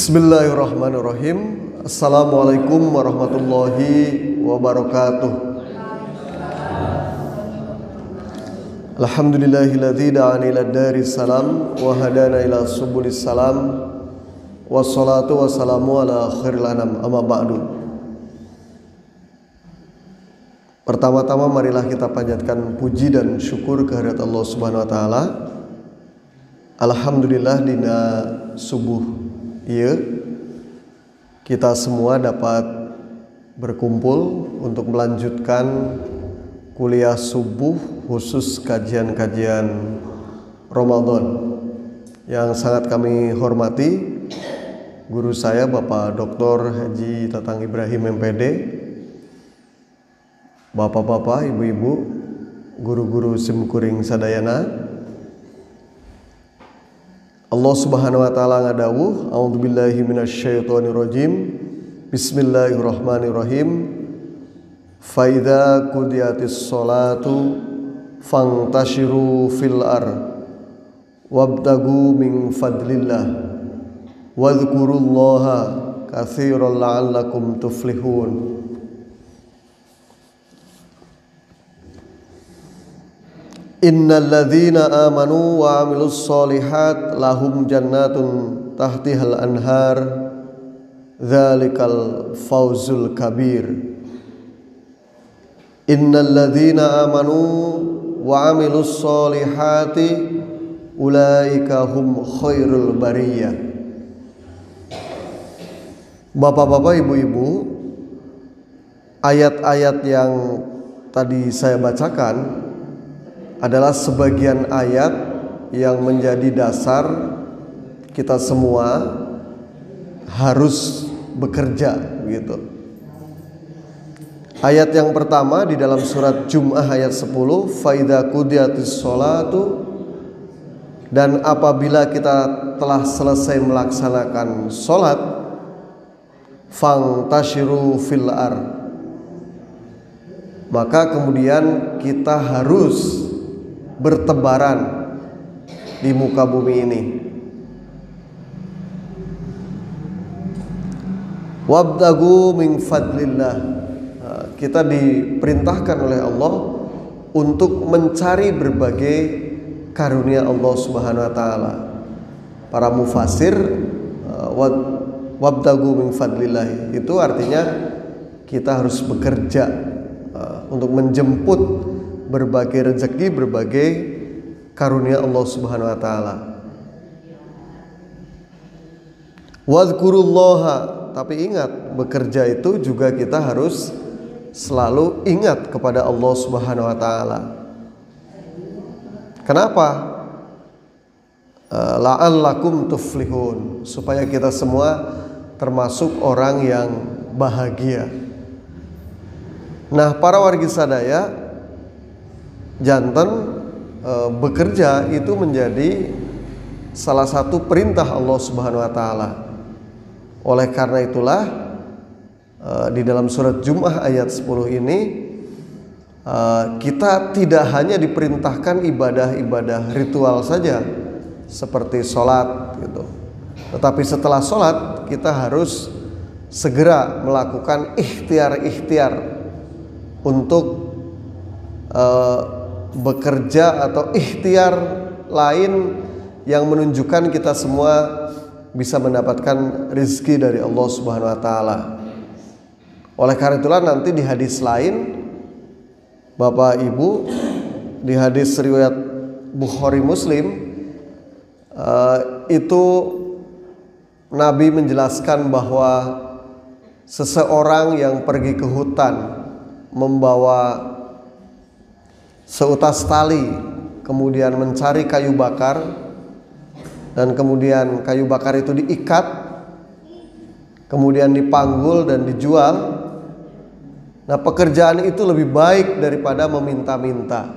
Bismillahirrahmanirrahim. Assalamualaikum warahmatullahi wabarakatuh. Alhamdulillahilladzi da'ani ila daris salam wa hadana ila subulis salam. Wassalatu wassalamu ala khairil anam, amma ba'du. Pertama-tama marilah kita panjatkan puji dan syukur kehadirat Allah Subhanahu wa taala. Alhamdulillah dina subuh iya, kita semua dapat berkumpul untuk melanjutkan kuliah subuh khusus kajian-kajian Ramadan yang sangat kami hormati guru saya Bapak Dr. Haji Tatang Ibrahim MPD, Bapak-bapak, ibu-ibu, guru-guru simkuring sadayana. Allah Subhanahu wa taala ngadawuh, a'udzubillahi minasyaitonirrajim. Bismillahirrahmanirrahim. Fa idza qudiyatis sholatu fantashiru fil ard wabtagu min fadlillah wadhkurullaha katsiran la'allakum tuflihun. Innal ladzina amanu wa 'amilus sholihat lahum jannatun tahtihal anhar dzalikal fawzul kabir. Innal ladzina amanu wa 'amilus sholihati ulaika hum khairul bariyah. Bapak-bapak, ibu-ibu, ayat-ayat yang tadi saya bacakan adalah sebagian ayat yang menjadi dasar kita semua harus bekerja gitu. Ayat yang pertama di dalam surat Jum'ah ayat 10, fa idza qudiyatis sholatu, dan apabila kita telah selesai melaksanakan sholat, fangtashiru fil ard, maka kemudian kita harus bertebaran di muka bumi ini. Wabtagu min fadlillah, kita diperintahkan oleh Allah untuk mencari berbagai karunia Allah Subhanahu wa taala. Para mufasir, wabtagu min fadlillah itu artinya kita harus bekerja untuk menjemput berbagai rezeki, berbagai karunia Allah Subhanahu wa taala. Wadhkurullaha, tapi ingat, bekerja itu juga kita harus selalu ingat kepada Allah Subhanahu wa taala. Kenapa? La'allakum tuflihun, supaya kita semua termasuk orang yang bahagia. Nah, para wargi sadaya, janten bekerja itu menjadi salah satu perintah Allah Subhanahu wa taala. Oleh karena itulah di dalam surat Jum'ah ayat 10 ini kita tidak hanya diperintahkan ibadah-ibadah ritual saja seperti sholat gitu. Tetapi setelah sholat kita harus segera melakukan ikhtiar-ikhtiar untuk bekerja atau ikhtiar lain yang menunjukkan kita semua bisa mendapatkan rezeki dari Allah Subhanahu wa taala. Oleh karena itulah nanti di hadis lain, Bapak Ibu, di hadis riwayat Bukhari Muslim, itu Nabi menjelaskan bahwa seseorang yang pergi ke hutan membawa seutas tali, kemudian mencari kayu bakar, dan kemudian kayu bakar itu diikat, kemudian dipanggul dan dijual. Nah, pekerjaan itu lebih baik daripada meminta-minta.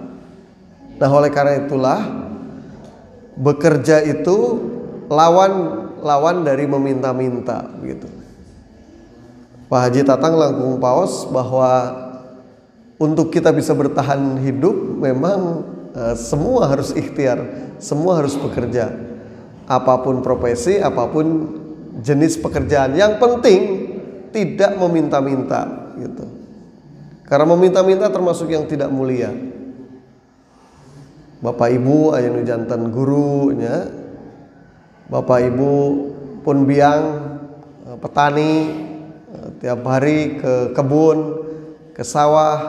Nah, oleh karena itulah bekerja itu lawan dari meminta-minta gitu. Pak Haji Tatang langkung paos bahwa untuk kita bisa bertahan hidup memang semua harus ikhtiar, semua harus bekerja. Apapun profesi, apapun jenis pekerjaan. Yang penting tidak meminta-minta gitu. Karena meminta-minta termasuk yang tidak mulia. Bapak Ibu aya nu janten guru nya. Bapak Ibu pun biang petani, tiap hari ke kebun, ke sawah,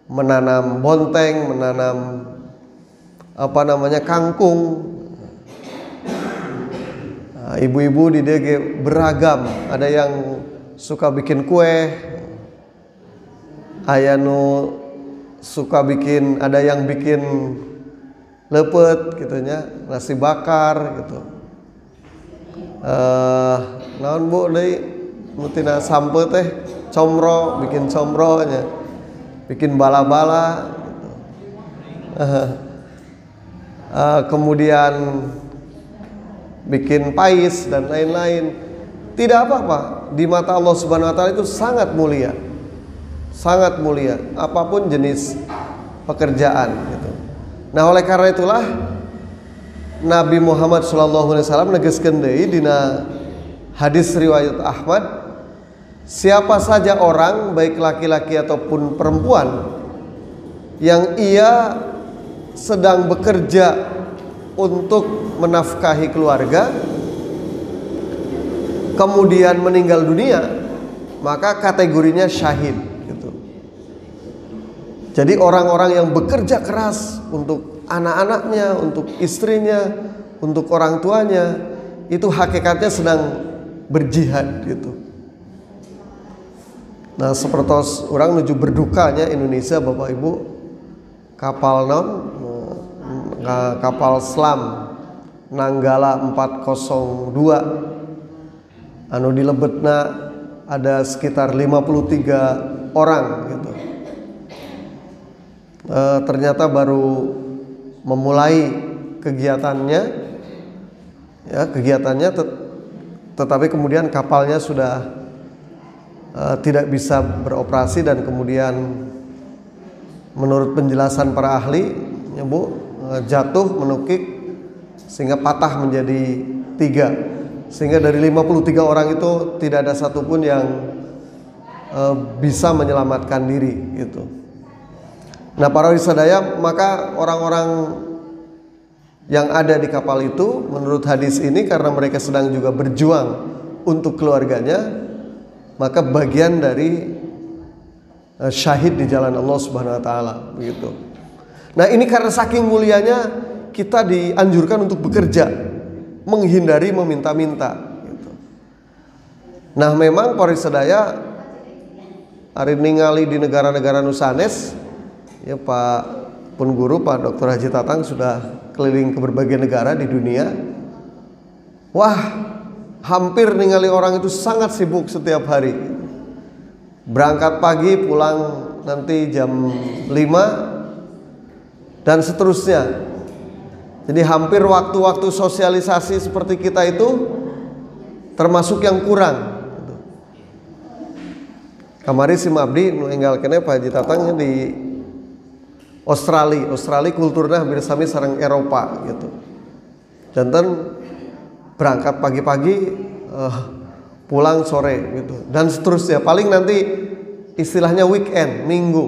menanam bonteng, menanam kangkung. Ibu-ibu di DG beragam, ada yang suka bikin kue, aya nu suka bikin, ada yang bikin lepet gitunya, nasi bakar gitu. Naon Bu deui mutina sampe teh comro, bikin comro nya, bikin bala-bala gitu. Kemudian bikin pais dan lain-lain. Tidak apa-apa, di mata Allah Subhanahu wa taala itu sangat mulia. Sangat mulia apapun jenis pekerjaan gitu. Nah, oleh karena itulah Nabi Muhammad SAW negeskeun deui dina hadis riwayat Ahmad, siapa saja orang baik laki-laki ataupun perempuan yang ia sedang bekerja untuk menafkahi keluarga kemudian meninggal dunia, maka kategorinya syahid gitu. Jadi orang-orang yang bekerja keras untuk anak-anaknya, untuk istrinya, untuk orang tuanya, itu hakikatnya sedang berjihad gitu. Nah, seperti orang menuju berdukanya Indonesia Bapak Ibu, kapal kapal selam Nanggala 402 anu dilebetna ada sekitar 53 orang gitu. Ternyata baru memulai kegiatannya ya, tetapi kemudian kapalnya sudah tidak bisa beroperasi dan kemudian menurut penjelasan para ahli ya Bu, jatuh menukik sehingga patah menjadi 3, sehingga dari 53 orang itu tidak ada satupun yang bisa menyelamatkan diri gitu. Nah, para wisadaya, maka orang-orang yang ada di kapal itu menurut hadis ini karena mereka sedang juga berjuang untuk keluarganya, maka bagian dari syahid di jalan Allah Subhanahu wa taala begitu. Nah, ini karena saking mulianya kita dianjurkan untuk bekerja, menghindari meminta-minta gitu. Nah, memang para sadaya ari ningali di negara-negara nu sanes ya, Pak Pun Guru, Pak Dr. Haji Tatang sudah keliling ke berbagai negara di dunia. Wah, hampir ningali orang itu sangat sibuk setiap hari. Berangkat pagi, pulang nanti jam 5 dan seterusnya. Jadi hampir waktu-waktu sosialisasi seperti kita itu termasuk yang kurang. Kamari si Mabdi ninggal kene Pak Haji Tatang di Australia kulturnya hampir sami sareng Eropa gitu. Janten berangkat pagi-pagi, pulang sore gitu, dan seterusnya. Paling nanti istilahnya weekend, minggu,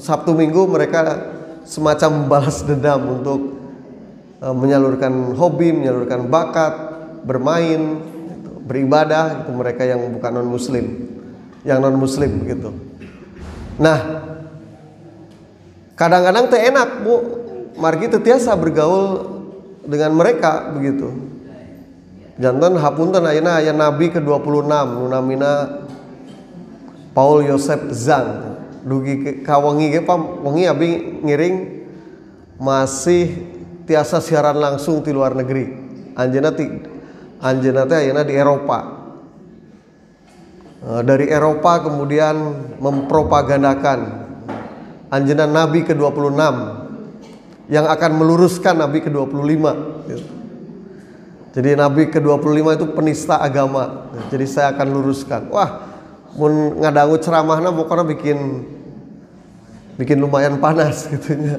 Sabtu Minggu mereka semacam membalas dendam untuk menyalurkan hobi, menyalurkan bakat, bermain, gitu, beribadah. Itu mereka yang bukan non muslim gitu. Nah, kadang-kadang teh enak Bu, margi teu tiasa bergaul dengan mereka begitu. Janten hapunten ayeuna aya nabi ke-26 nu namina Paul Joseph Zhang. Dugi ka wengi ge wengi abi ngiring masih tiasa siaran langsung di luar negeri. Anjeunna teh ayeuna di Eropa. Dari Eropa kemudian mempropagandakan anjeunna nabi ke-26 yang akan meluruskan nabi ke-25 gitu. Jadi nabi ke-25 itu penista agama. Jadi saya akan luruskan. Wah, mun ngadangu ceramahna pokoknya bikin lumayan panas gitunya.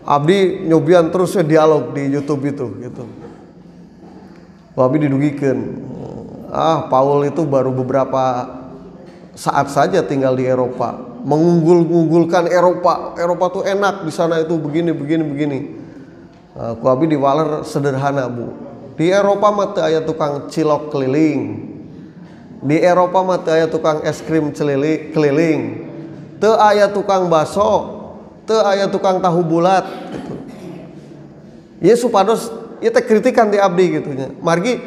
Abdi nyobian terus dialog di YouTube itu gitu. Abi didugikan, Paul itu baru beberapa saat saja tinggal di Eropa, mengunggulkan Eropa tuh enak di sana itu begini. Ku abi diwaler sederhana bu. Di Eropa mah teu aya tukang cilok keliling. Di Eropa mah teu aya tukang es krim keliling. Teu aya tukang baso, teu aya tukang tahu bulat gitu. Ieu supados ieu teh kritikan di abdi gitu nya. Margi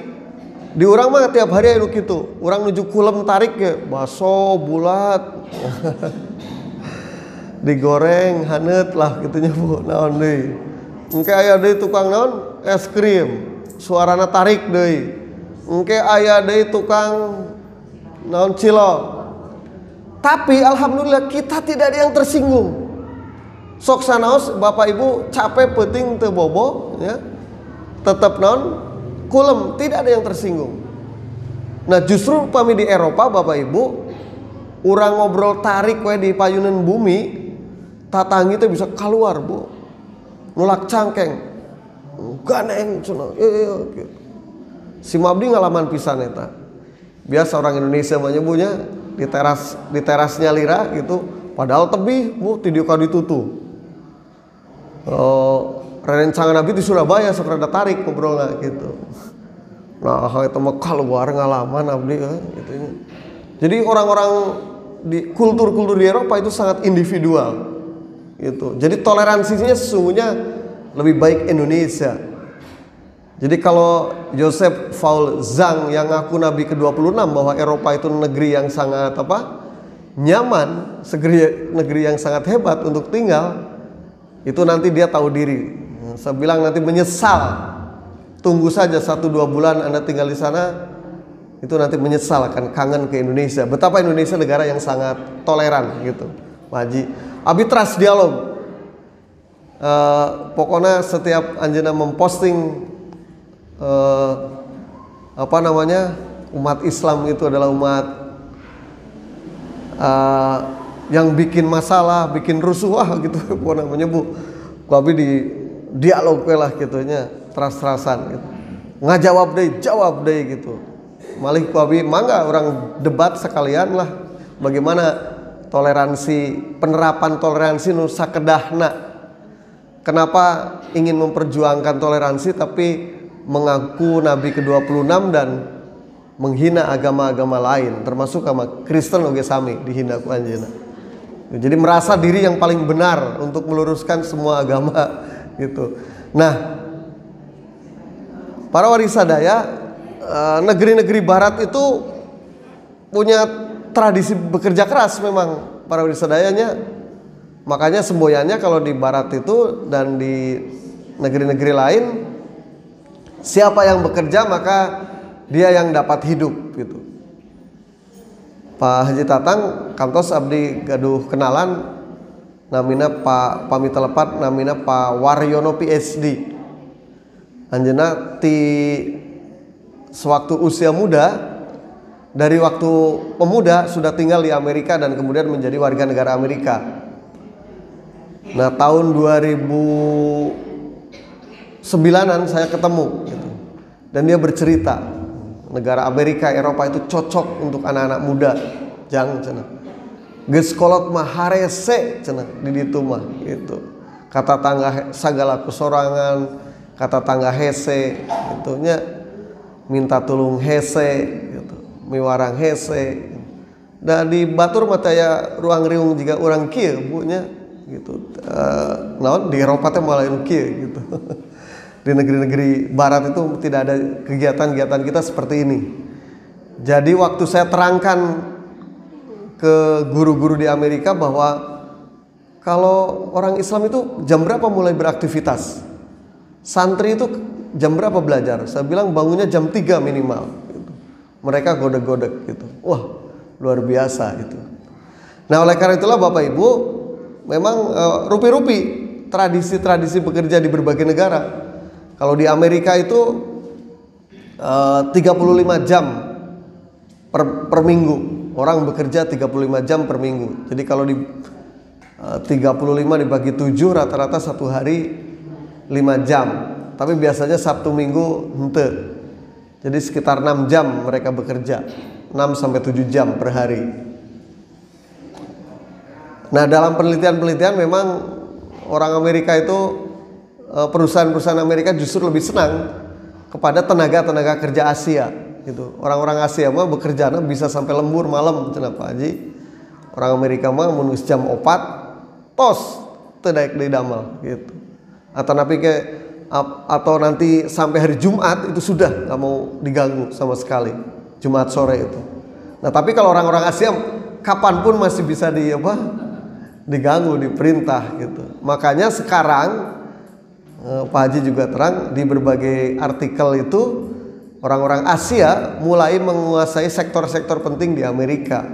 di urang mah tiap hari anu kitu. Urang nuju kulem tarik ge baso bulat. Digoreng haneut lah kitu nya bu. Naon deui? Engke aya deui tukang naon? Es krim. Suarana tarik deui. Engke aya deui tukang naon cilok. Tapi alhamdulillah kita tidak ada yang tersinggung. Sok sanaos Bapak Ibu capek penting teu bobo ya. Tetep naon? Kulem, tidak ada yang tersinggung. Nah, justru pami di Eropa Bapak Ibu, urang ngobrol tarik we di payunan bumi, tatanggi teh bisa keluar, Bu. Nulak cangkeng ganeng cenah gitu. Si Mabdi ngalaman pisan eta. Biasa orang Indonesia mah nyebunya di terasnya lira gitu, padahal tebih bu ti dieu ka ditutu. Rencangan Nabi di Surabaya sok rada tarik ngobrolna gitu. Nah, eta mah kaluar ngalaman abdi gitu. Jadi orang-orang di kultur-kultur di Eropa itu sangat individual. Gitu. Jadi toleransinya sesungguhnya lebih baik Indonesia. Jadi kalau Joseph Paul Zhang yang ngaku Nabi ke-26 bahwa Eropa itu negeri yang sangat nyaman, negeri yang sangat hebat untuk tinggal, itu nanti dia tahu diri. Saya bilang nanti menyesal. Tunggu saja 1-2 bulan Anda tinggal di sana, itu nanti menyesal akan kangen ke Indonesia. Betapa Indonesia negara yang sangat toleran gitu. Pak Haji, abi trust dialog. Pokoknya setiap anjeunna memposting umat Islam itu adalah umat yang bikin masalah, bikin rusuh gitu. Pokoknya menyebut, ku abi di dialog lah gitunya, trust-trustan gitu. Jawab deh gitu. Malih ku abi mangga orang debat sekalian lah bagaimana penerapan toleransi nu sakedahna. Kenapa ingin memperjuangkan toleransi tapi mengaku Nabi ke-26 dan menghina agama-agama lain, termasuk agama Kristen oge sami dihina ku anjeunna. Jadi merasa diri yang paling benar untuk meluruskan semua agama gitu. Nah, para warisadaya negeri-negeri barat itu punya tradisi bekerja keras memang para warisadayanya. Makanya semboyannya kalau di barat itu dan di negeri-negeri lain, siapa yang bekerja maka dia yang dapat hidup gitu. Pak Haji Tatang kantos abdi gaduh kenalan namina Pak Pamitelepat namina Pak Waryono PhD. Anjeunna ti sewaktu usia muda, dari waktu pemuda sudah tinggal di Amerika dan kemudian menjadi warga negara Amerika. Nah, tahun 2009-an saya ketemu gitu. Dan dia bercerita negara Amerika, Eropa itu cocok untuk anak-anak muda. Jangan cenah. Geus kolot mah harese cenah di ditu mah gitu. Kata tangga sagala kusorangan, kata tangga hese gitu nya, minta tulung hese gitu. Miwarang hese. Da di batur mah taya ruang riung juga urang kieu bu nya gitu. Naon di Eropa teh malah kieu gitu. Di negeri-negeri barat itu tidak ada kegiatan-kegiatan kita seperti ini. Jadi waktu saya terangkan ke guru-guru di Amerika bahwa kalau orang Islam itu jam berapa mulai beraktivitas, santri itu jam berapa belajar, saya bilang bangunnya jam 3 minimal gitu. Mereka godek-godek gitu. Wah luar biasa itu. Nah oleh karena itulah Bapak Ibu, memang rupi-rupi tradisi-tradisi bekerja di berbagai negara. Kalau di Amerika itu 35 jam per minggu. Orang bekerja 35 jam per minggu. Jadi kalau di 35 dibagi 7 rata-rata satu hari 5 jam. Tapi biasanya Sabtu Minggu henteu. Jadi sekitar 6 jam mereka bekerja, 6 sampai 7 jam per hari. Nah, dalam penelitian-penelitian memang orang Amerika itu, perusahaan-perusahaan Amerika justru lebih senang kepada tenaga kerja Asia gitu. Orang-orang Asia mah bekerja bisa sampai lembur malam cenah Pak Haji. Orang Amerika mah mun jam 4 tos teu daek deui damal gitu. Atau nanti sampai hari Jumat itu sudah nggak mau diganggu sama sekali, Jumat sore itu. Nah, tapi kalau orang-orang Asia kapanpun masih bisa diganggu, diperintah gitu. Makanya sekarang Pak Haji juga terang di berbagai artikel itu orang-orang Asia mulai menguasai sektor-sektor penting di Amerika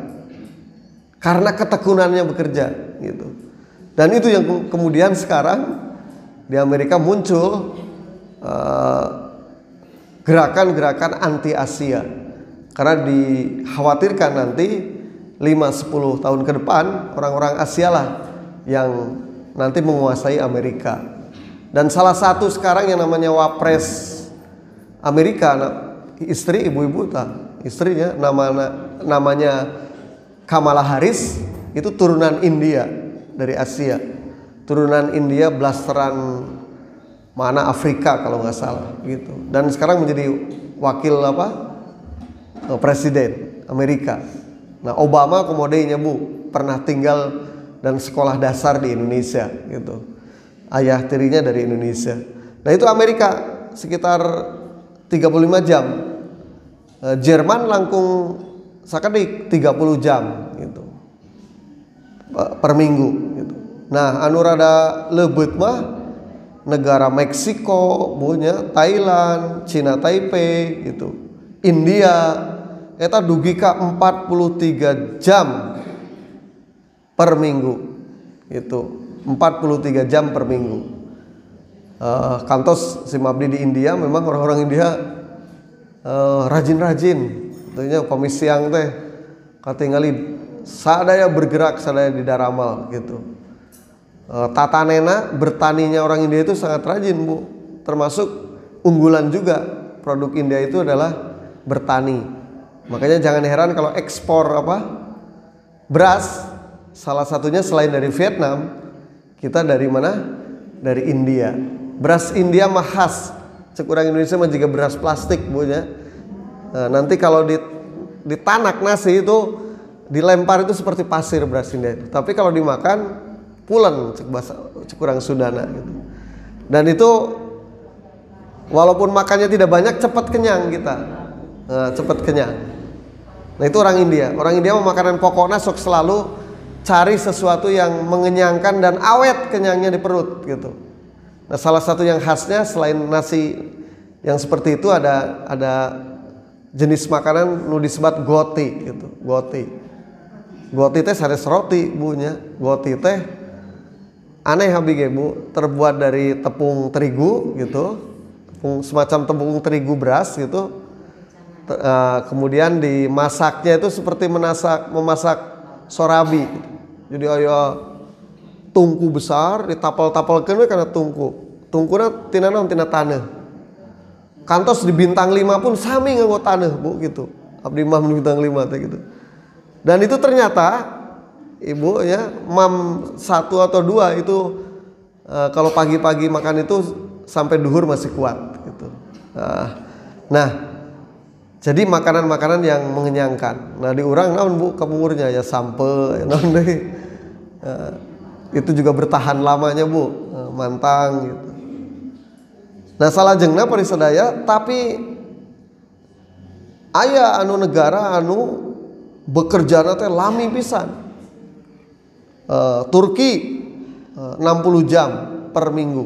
karena ketekunannya bekerja gitu. Dan itu yang kemudian sekarang di Amerika muncul gerakan-gerakan anti Asia karena dikhawatirkan nanti 5-10 tahun ke depan orang-orang Asia lah yang nanti menguasai Amerika. Dan salah satu sekarang yang namanya Wapres Amerika, istrinya namanya Kamala Harris, itu turunan India dari Asia. Turunan India blasteran mana Afrika kalau nggak salah gitu. Dan sekarang menjadi wakil presiden Amerika. Nah, Obama komodenya pernah tinggal dan sekolah dasar di Indonesia gitu. Ayah tirinya dari Indonesia. Nah, itu Amerika sekitar 35 jam. Jerman langkung sakedik 30 jam gitu. Per minggu gitu. Nah, anu rada lebeut mah negara Meksiko, Thailand, Cina Taipei gitu. India eta dugi ka 43 jam per minggu. Itu 43 jam per minggu. Kantos si Mabdi di India memang orang-orang India rajin-rajin. Tentunya pamisiang teh katingali sadaya bergerak, sadaya di daramal gitu. Tatanena bertaninya orang India itu sangat rajin termasuk unggulan juga produk India itu adalah bertani. Makanya jangan heran kalau ekspor beras salah satunya selain dari Vietnam kita dari mana? Dari India. Beras India mah khas. Cek urang Indonesia mah juga beras plastik nanti kalau ditanak nasi itu dilempar itu seperti pasir beras India itu. Tapi kalau dimakan pulen cek urang Sundana gitu. Dan itu walaupun makannya tidak banyak cepat kenyang kita. Cepat kenyang. Nah, itu orang India. Orang India makanan pokoknya sok selalu cari sesuatu yang mengenyangkan dan awet kenyangnya di perut gitu. Nah, salah satu yang khasnya selain nasi yang seperti itu ada jenis makanan nu disebut goti gitu. Goti teh sanes roti Goti teh aneh habige terbuat dari tepung terigu gitu. Semacam tepung terigu beras gitu. Kemudian dimasaknya itu seperti memasak sorabi. Jadi aya tungku besar ditapal-tapalkeun karena tungkuna tina naon tina taneuh. Kantos di bintang 5 pun sami nganggo taneuh gitu. Abdi mah bintang 5 teh gitu. Dan itu ternyata ibu ya mam 1 atau 2 itu kalau pagi-pagi makan itu sampai duhur masih kuat gitu. Nah, jadi makanan-makanan yang mengenyangkan. Nah, di urang naon kemurnya ya sampe naon deui. Itu juga bertahan lamanya mantang gitu. Nah, salajengna parisadaya tapi aya anu negara anu bekerjana teh lami pisan. Turki 60 jam per minggu.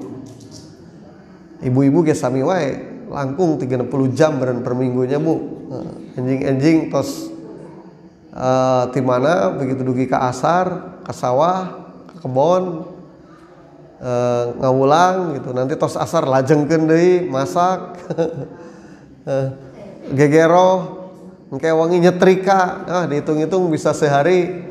Ibu-ibu ge sami wae langkung 30 jam beren per minggunya enjing tos ti mana begitu dugi ka asar ka sawah ka kebon ngawulang gitu nanti tos asar lajengkeun deui masak gegero engke wangi nyetrika dihitung-hitung bisa sehari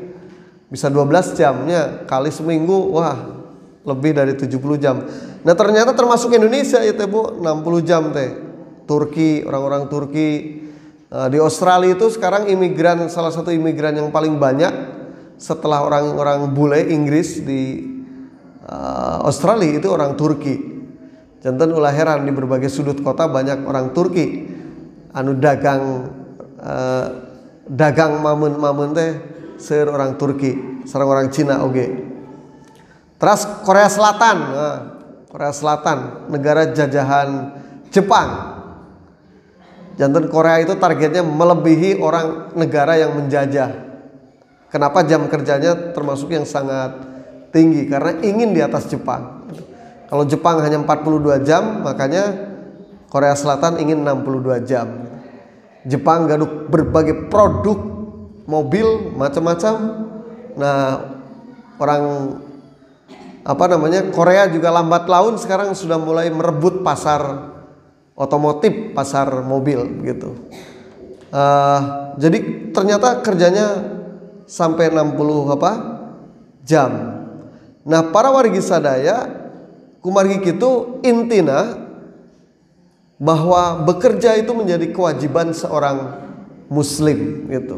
bisa 12 jamnya kali seminggu wah lebih dari 70 jam. Nah, ternyata termasuk Indonesia itu 60 jam teh. Turki, orang-orang Turki. Di Australia itu sekarang imigran, salah satu imigran yang paling banyak setelah orang-orang bule Inggris di Australia itu orang Turki. Janten ulah heran di berbagai sudut kota banyak orang Turki anu dagang mamun teh seur orang Turki, sareng orang Cina oge. Terus Korea Selatan. Korea Selatan negara jajahan Jepang. Janten Korea itu targetnya melebihi orang negara yang menjajah. Kenapa jam kerjanya termasuk yang sangat tinggi? Karena ingin di atas Jepang. Kalau Jepang hanya 42 jam, makanya Korea Selatan ingin 62 jam. Jepang gaduh berbagai produk mobil macam-macam. Nah, orang Korea juga lambat laun sekarang sudah mulai merebut pasar otomotif, pasar mobil gitu. Jadi ternyata kerjanya sampai 60 jam. Nah, para wargi sadaya kumargi kitu intina bahwa bekerja itu menjadi kewajiban seorang muslim gitu.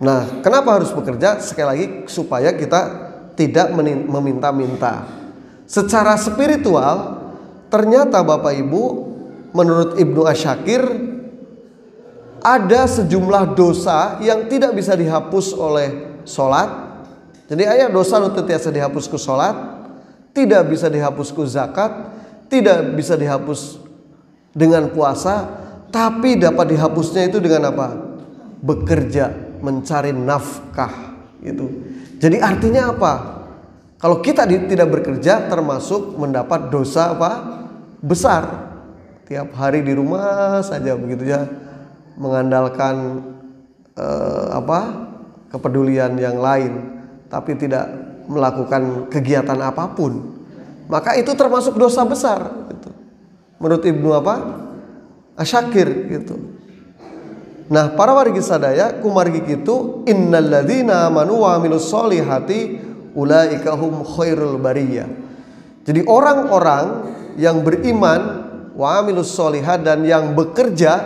Nah, kenapa harus bekerja? Sekali lagi supaya kita tidak meminta-minta. Secara spiritual ternyata Bapak Ibu, menurut Ibnu Asyakir ada sejumlah dosa yang tidak bisa dihapus oleh sholat. Jadi aya dosa nu teu tiasa dihapus ku sholat, tidak bisa dihapus ku zakat, tidak bisa dihapus dengan puasa, tapi dapat dihapusnya itu dengan apa? Bekerja, mencari nafkah gitu. Jadi artinya apa? Kalau kita tidak bekerja termasuk mendapat dosa besar. Tiap hari di rumah saja begitu ya, mengandalkan kepedulian yang lain, tapi tidak melakukan kegiatan apapun, maka itu termasuk dosa besar gitu. Menurut Ibnu Asyakir gitu. Nah, para wargi sadaya kumargi kitu innalladzina amanu wa amilus solihati ulaika hum khairul bariyah. Jadi orang-orang yang beriman wa amilus solihat dan yang bekerja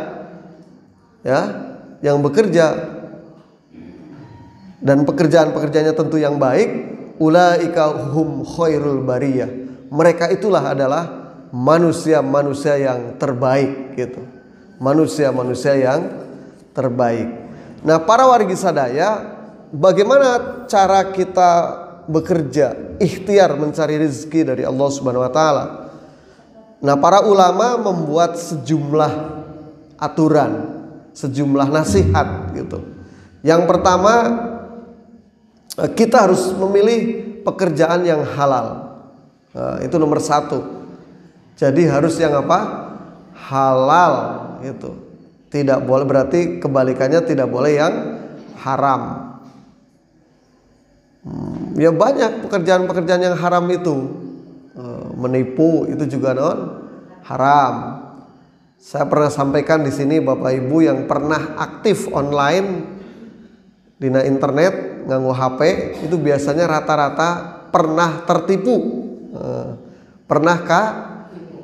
dan pekerjaan-pekerjaannya tentu yang baik, ulaika hum khairul bariyah. Mereka itulah adalah manusia-manusia yang terbaik gitu. Manusia-manusia yang terbaik. Nah, para wargi sadaya, bagaimana cara kita bekerja, ikhtiar mencari rezeki dari Allah Subhanahu wa taala? Nah, para ulama membuat sejumlah aturan, sejumlah nasihat gitu. Yang pertama, kita harus memilih pekerjaan yang halal. Nah, itu nomor satu. Jadi harus yang halal gitu. Tidak boleh, berarti kebalikannya tidak boleh yang haram. Ya banyak pekerjaan-pekerjaan yang haram itu. Menipu itu juga haram. Saya pernah sampaikan di sini Bapak Ibu yang pernah aktif online di internet nganggo HP itu biasanya rata-rata pernah tertipu, pernah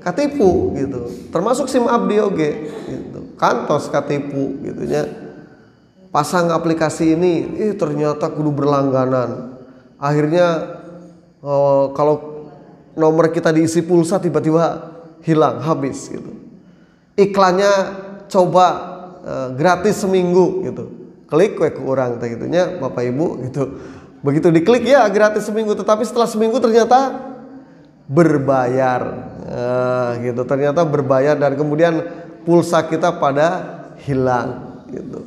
katipu gitu. Termasuk SIM abdi oge gitu. Kantos katipu gitu nya. Pasang aplikasi ini, ternyata kudu berlangganan. Akhirnya kalau nomor kita diisi pulsa tiba-tiba hilang, habis gitu. Iklannya coba gratis seminggu gitu. Klik ke orang teh gitu nya Bapak Ibu gitu. Begitu diklik ya gratis seminggu, tetapi setelah seminggu ternyata berbayar. Gitu. Ternyata berbayar dan kemudian pulsa kita pada hilang gitu.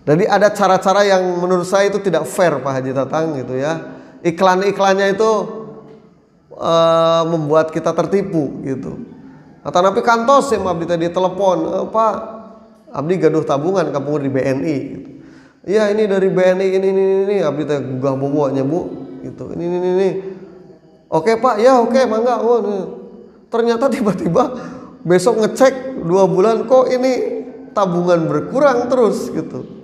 Jadi ada cara-cara yang menurut saya itu tidak fair Pak Haji Tatang gitu ya. Iklan-iklannya itu membuat kita tertipu gitu. Atau napi kantos ya abdi tadi telepon, Pak abdi gaduh tabungan kampung di BNI gitu. Iya ini dari BNI ini abdi teh gugah bobonya Bu gitu. Ini. Oke Pak, ya oke mangga. Ternyata tiba-tiba besok ngecek 2 bulan kok ini tabungan berkurang terus gitu.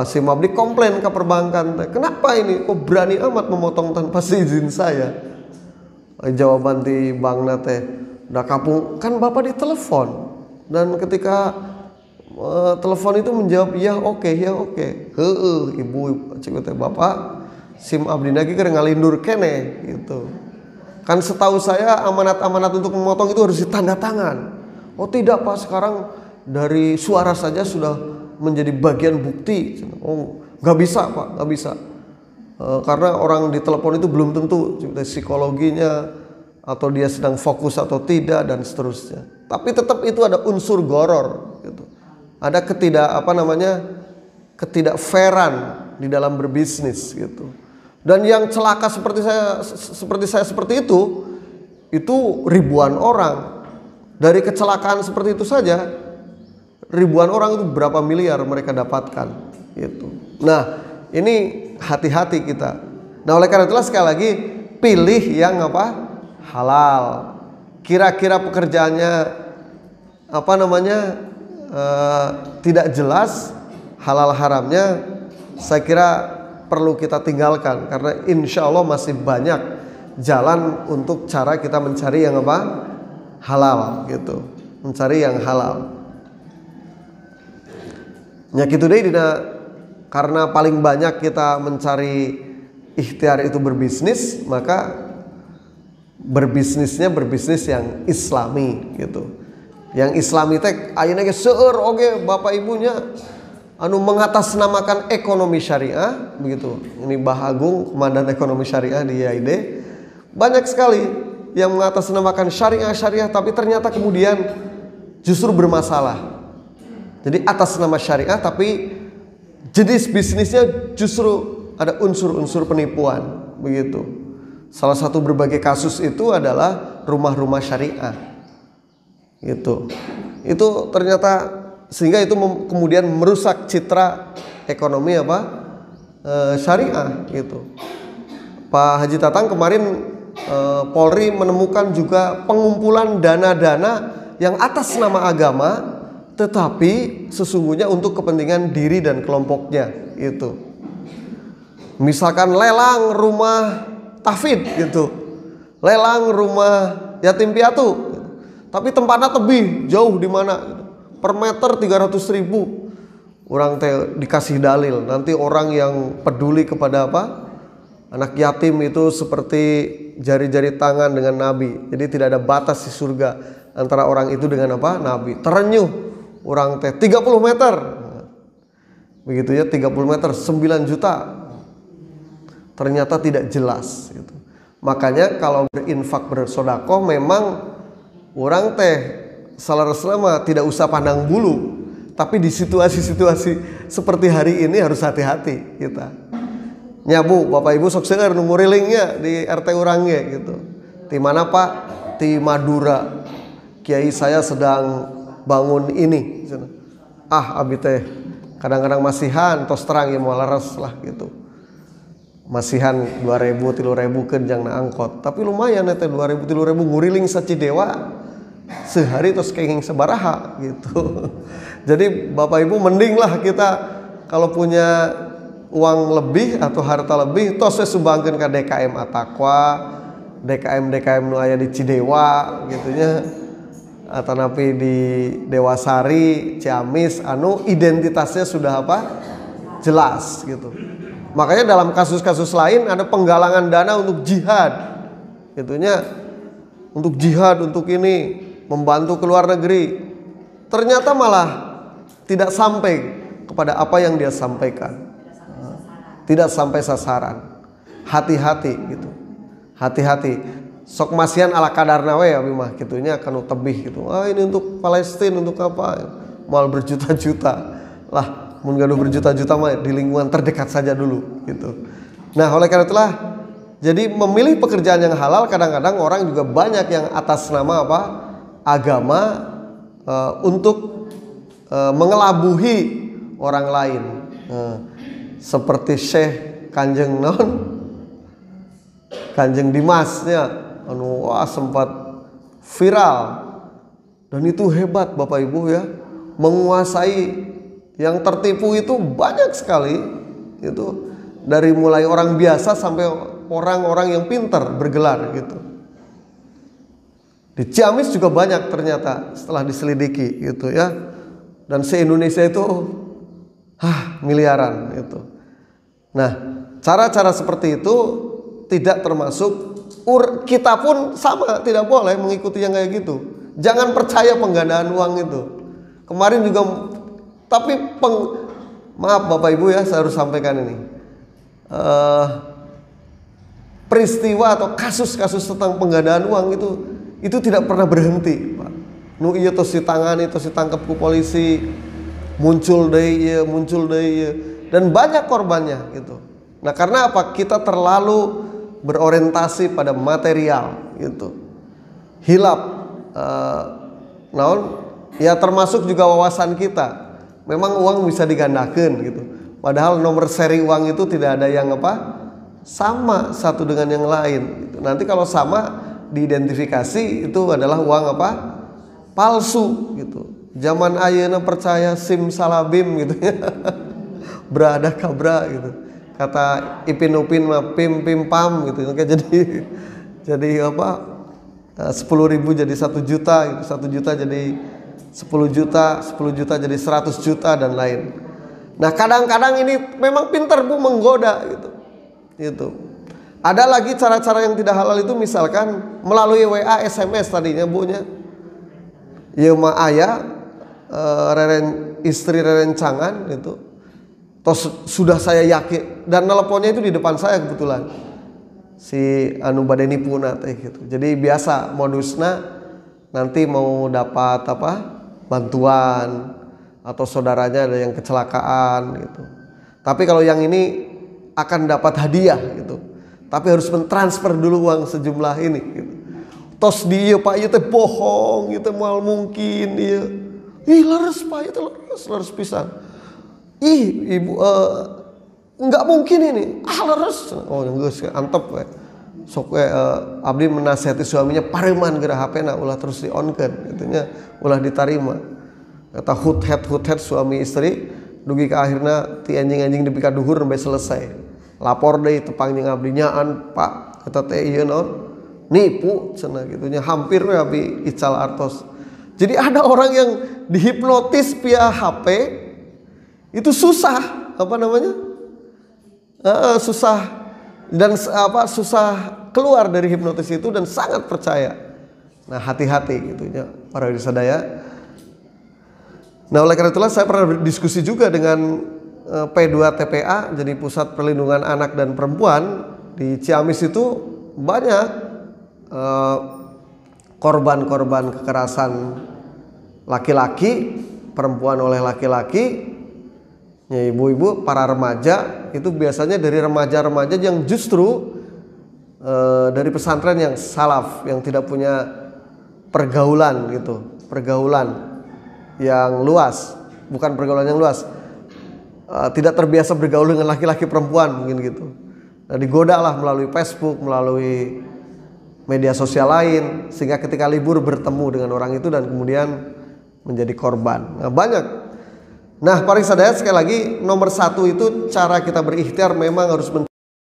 Si Mabdi komplain ke perbankan, kenapa ini kok berani amat memotong tanpa izin saya? Jawaban di bank nate, Udah kapung, kan bapak ditelepon, dan ketika telepon itu menjawab ya oke, ya oke. Ibu cek bapak sim abdi lagi keur ngalindur kene gitu. Kan setahu saya amanat-amanat untuk memotong itu harus ditanda tangan. Oh tidak pak, sekarang dari suara saja sudah menjadi bagian bukti. Oh nggak bisa pak, nggak bisa. Karena orang ditelepon itu belum tentu psikologinya atau dia sedang fokus atau tidak dan seterusnya. Tapi tetap itu ada unsur goror gitu. Ada ketidak fairan di dalam berbisnis gitu. Dan yang celaka seperti saya seperti itu ribuan orang. Dari kecelakaan seperti itu saja ribuan orang itu berapa miliar mereka dapatkan gitu. Nah, ini hati-hati kita. Nah, oleh karena itulah sekali lagi pilih yang halal. Kira-kira pekerjaannya tidak jelas halal haramnya, saya kira perlu kita tinggalkan, karena insya Allah masih banyak jalan untuk cara kita mencari yang halal gitu, mencari yang halal. Ya gitu deh, karena paling banyak kita mencari ikhtiar itu berbisnis, maka berbisnisnya berbisnis yang islami gitu. Yang islami teh ayeuna ge seueur oge bapak ibunya anu mengatasnamakan ekonomi syariah begitu. Ini Bahagung, komandan ekonomi syariah di IAID. Banyak sekali yang mengatasnamakan syariah tapi ternyata kemudian justru bermasalah. Jadi atas nama syariah tapi jenis bisnisnya justru ada unsur-unsur penipuan begitu. Salah satu berbagai kasus itu adalah rumah-rumah syariah. Itu ternyata sehingga itu kemudian merusak citra ekonomi syariah gitu. Pak Haji Tatang kemarin Polri menemukan juga pengumpulan dana-dana yang atas nama agama tetapi sesungguhnya untuk kepentingan diri dan kelompoknya itu. Misalkan lelang rumah tahfidz gitu, lelang rumah yatim piatu, tapi tempatnya tebih jauh di mana gitu. Per meter 300.000. Orang teh dikasih dalil, nanti orang yang peduli kepada anak yatim itu seperti jari-jari tangan dengan Nabi. Jadi tidak ada batas di surga antara orang itu dengan Nabi. Terenyuh orang teh 30 meter. Begitu ya, 30 meter 9 juta. Ternyata tidak jelas gitu. Makanya kalau berinfak bersedekah memang orang teh selama tidak usah pandang bulu, tapi di situasi-situasi seperti hari ini harus hati-hati kita. Nyabu bapak ibu sok seueur nu ngurilingnya di RT urangnya gitu. Di mana pak? Di Madura. Kiai saya sedang bangun ini. Abi teh kadang-kadang masihan tos terang ya mau laras lah gitu. Masihan 2.000 3.000 kenjang na angkot, tapi lumayan teh 2.000 3.000 nguriling sacidewa sehari terus kenging sebaraha gitu. Jadi bapak ibu mending lah kita kalau punya uang lebih atau harta lebih tos sumbangkeun ka DKM Atakwa, DKM nu aya di Cidewa gitunya, atanapi di Dewasari, Ciamis anu identitasnya sudah jelas gitu. Makanya dalam kasus-kasus lain ada penggalangan dana untuk jihad gitunya, untuk jihad, untuk ini membantu ke luar negeri, ternyata malah tidak sampai kepada apa yang dia sampaikan, tidak sampai sasaran. Hati-hati gitu, hati-hati. Sok masihan ala kadarna we abi mah kitunya kanu tebih gitu. Ini untuk Palestina, untuk apa? Mal berjuta-juta lah. Mun gaduh berjuta-juta mah di lingkungan terdekat saja dulu gitu. Nah, oleh karena itulah jadi memilih pekerjaan yang halal kadang-kadang orang juga banyak yang atas nama agama untuk mengelabuhi orang lain. Seperti Syekh Kanjeng Kanjeng Dimasnya anu sempat viral dan itu hebat Bapak Ibu ya, menguasai. Yang tertipu itu banyak sekali, itu dari mulai orang biasa sampai orang-orang yang pintar bergelar gitu. Di Ciamis juga banyak ternyata setelah diselidiki gitu ya. Dan se-Indonesia itu miliaran gitu. Nah, cara-cara seperti itu tidak termasuk kita pun sama, tidak boleh mengikuti yang kayak gitu. Jangan percaya penggandaan uang itu. Kemarin juga, tapi maaf Bapak Ibu ya, saya harus sampaikan ini. Peristiwa atau kasus-kasus tentang penggandaan uang itu tidak pernah berhenti, Pak. Nu iya terus ditangani, terus ditangkap ku polisi, muncul deh, dan banyak korbannya gitu. Nah, karena apa? Kita terlalu berorientasi pada material gitu. Hilap ya termasuk juga wawasan kita. Memang uang bisa digandakan gitu. Padahal nomor seri uang itu tidak ada yang sama satu dengan yang lain gitu. Nanti kalau sama diidentifikasi itu adalah uang palsu gitu. Zaman ayeuna percaya sim salabim gitu ya. Berada kabra gitu. Kata Ipin Upin mah pim pam gitu. Jadi 10.000 jadi 1 juta gitu. 1 juta jadi 10 juta, 10 juta jadi 100 juta dan lain. Nah, kadang-kadang ini memang pintar Bu menggoda gitu. Ada lagi cara-cara yang tidak halal itu, misalkan melalui WA, SMS tadinya Bu-nya. Ya mah ayah istri rerencangan gitu. Tos sudah saya yakin, dan nelponnya itu di depan saya kebetulan. Si anu bade nipuna teh gitu. Jadi biasa modusna nanti mau dapat bantuan atau saudaranya ada yang kecelakaan gitu. Tapi kalau yang ini akan dapat hadiah gitu. Tapi harus mentransfer dulu uang sejumlah ini gitu. Tos dia Pak ieu teh bohong, ieu teh moal mungkin ieu. Ih leres Pak, ieu teh leres pisan. Ih Ibu enggak mungkin ini. Leres. Oh geus antep we. Sok we abdi menasihati suaminya pareman geura HP-na ulah terus di-on-keun gitunya, ulah ditarima. Kata hut head suami istri dugi ka akhirna ti anjing-anjing nepi ka duhur sampai selesai. Lapor deui tepang jeung abdi nyaan Pak, kata teh ieu naon? Nipu cenah gitunya, hampir we abi ical artos. Jadi ada orang yang dihipnotis via HP itu susah, susah dan susah keluar dari hipnotis itu dan sangat percaya. Nah, hati-hati gitunya para wisadaya. Nah, oleh karena itulah saya pernah berdiskusi juga dengan P2TPA, jadi Pusat Perlindungan Anak dan Perempuan di Ciamis. Itu banyak korban-korban kekerasan laki-laki, perempuan oleh laki-laki, ya ibu-ibu, para remaja. Itu biasanya dari remaja-remaja yang justru dari pesantren yang salaf, yang tidak punya pergaulan gitu, pergaulan yang luas, bukan pergaulan yang luas, tidak terbiasa bergaul dengan laki-laki perempuan mungkin gitu. Nah, digoda lah melalui Facebook, melalui media sosial lain, sehingga ketika libur bertemu dengan orang itu dan kemudian menjadi korban. Nah, banyak. Nah, para sadaya sekali lagi, nomor 1 itu cara kita berikhtiar memang harus